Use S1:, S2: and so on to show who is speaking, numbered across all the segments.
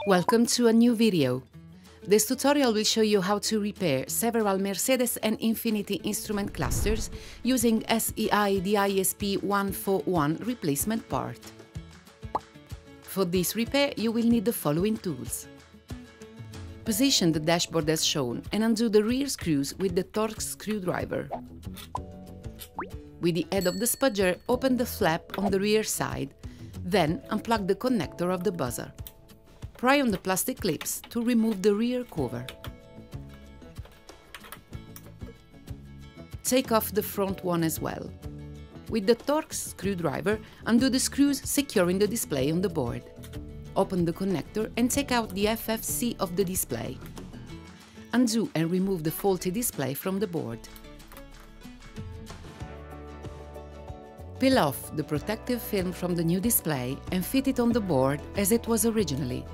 S1: Welcome to a new video. This tutorial will show you how to repair several Mercedes and Infiniti instrument clusters using SEI DISP-141 replacement part. For this repair, you will need the following tools. Position the dashboard as shown and undo the rear screws with the Torx screwdriver. With the head of the spudger, open the flap on the rear side, then unplug the connector of the buzzer. Pry on the plastic clips to remove the rear cover. Take off the front one as well. With the Torx screwdriver, undo the screws securing the display on the board. Open the connector and take out the FFC of the display. Undo and remove the faulty display from the board. Peel off the protective film from the new display and fit it on the board as it was originally.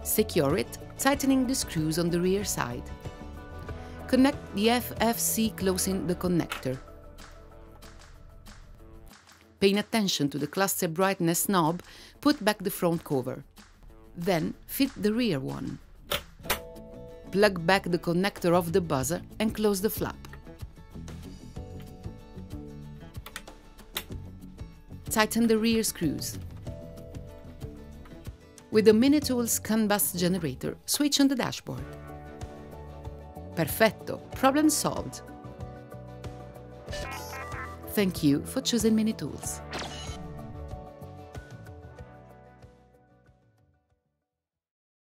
S1: Secure it, tightening the screws on the rear side. Connect the FFC closing the connector. Paying attention to the cluster brightness knob, put back the front cover. Then fit the rear one. Plug back the connector of the buzzer and close the flap. Tighten the rear screws. With the Minitools CAN bus generator, switch on the dashboard. Perfetto! Problem solved! Thank you for choosing Minitools.